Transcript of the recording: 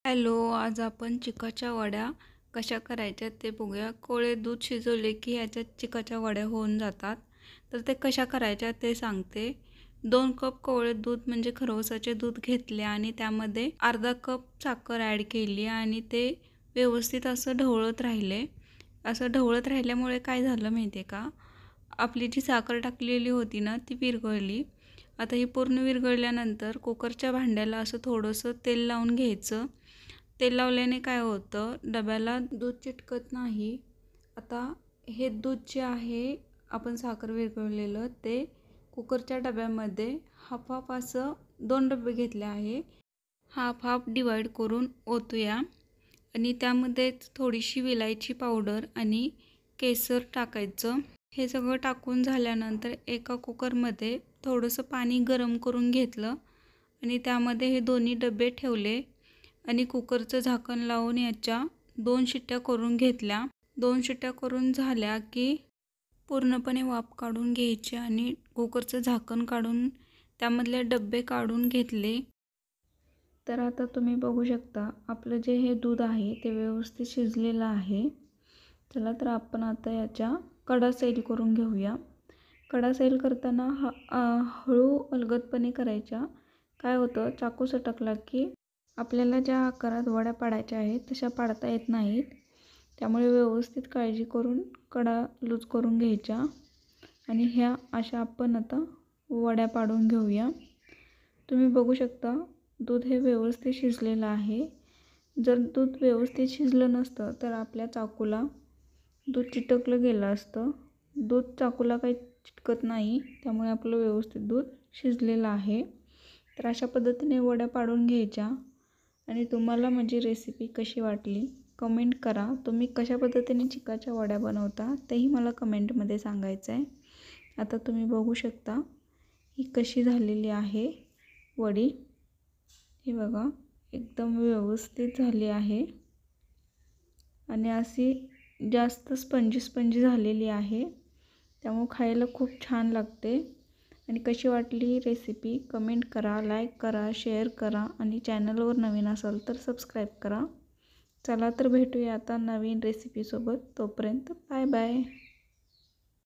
Hello, आज आपण चिकाच्या वड्या कशा करायच्या ते बघूया. कोळे दूध शिजवले की ह्याच्यात चिकाच्या वड्या होऊन जातात. तर ते कशा करायच्या ते सांगते. 2 कप कोवळे दूध म्हणजे खरवसाचे दूध घेतले आणि त्यामध्ये अर्धा कप साखर ॲड केली आणि ते व्यवस्थित असं ढवळत राहिले. असं ढवळत राहिल्यामुळे काय झालं माहिती आहे का, आपली जी साखर टाकलेली होती ना ती विरघळली. आता ही पूर्ण विरघळल्यानंतर कुकरच्या भांड्याला असं थोडंसं तेल लावून घ्यायचं. तेल लावल्याने काय होतं, डब्याला दूध चिटकत नाही. आता हे दूध जे आहे आपण साखर विरघळलेलं ते कुकरच्या डब्यामध्ये हाफ हाफ असं 2 डबे घेतले आहे. हाफ हाफ डिवाईड करून ओतूया आणि त्यामध्येच थोडीशी विलायची पावडर आणि केसर टाकायचं. हे सगळं टाकून झाल्यानंतर एका कुकरमध्ये थोडंसं पाणी गरम करून घेतलं आणि त्यामध्ये हे दोन्ही डबे ठेवले आणि कुकरचं झाकण लावून याच्या 2 शिट्ट्या करून घेतल्या. 2 शिट्ट्या करून झाल्या की पूर्णपणे वाफ काढून घ्यायची आणि कुकरचं झाकण काढून त्यामधले डबे काढून घेतले. तर आता तुम्ही बघू शकता आपलं जे हे दूध आहे ते व्यवस्थित शिजलेलं आहे. चला तर आपण आता याच्या कडा सैल करून घेऊया. कडा सैल करताना हळू अलगदपणे करायच्या. काय होतं, चाकू सटकला की आपल्याला ज्या आकारात वड्या पाडायच्या आहेत तशा पाडता येत नाहीत. त्यामुळे व्यवस्थित काळजी करून कडा लूज करून घ्यायच्या आणि ह्या अशा आपण आता वड्या पाडून घेऊया. तुम्ही बघू शकता दूध हे व्यवस्थित शिजलेलं आहे. जर दूध व्यवस्थित शिजलं नसतं तर आपल्या चाकूला दूध चिटकलं गेलं असतं. दूध चाकूला काही चिटकत नाही, त्यामुळे आपलं व्यवस्थित दूध शिजलेलं आहे. तर अशा पद्धतीने वड्या पाडून घ्यायच्या. आणि तुम्हाला माझी रेसिपी कशी वाटली कमेंट करा. तुम्ही कशा पद्धतीने चिकाच्या वड्या बनवता तेही मला कमेंटमध्ये सांगायचं आहे. आता तुम्ही बघू शकता ही कशी झालेली आहे वडी. हे बघा एकदम व्यवस्थित झाली आहे आणि अशी जास्त स्पंजी झालेली आहे. त्यामुळे खायला खूप छान लागते. आणि कशी वाटली रेसिपी कमेंट करा, लाईक करा, शेअर करा आणि चॅनलवर नवीन असाल तर सबस्क्राईब करा. चला तर भेटूया आता नवीन रेसिपीसोबत. तोपर्यंत बाय बाय.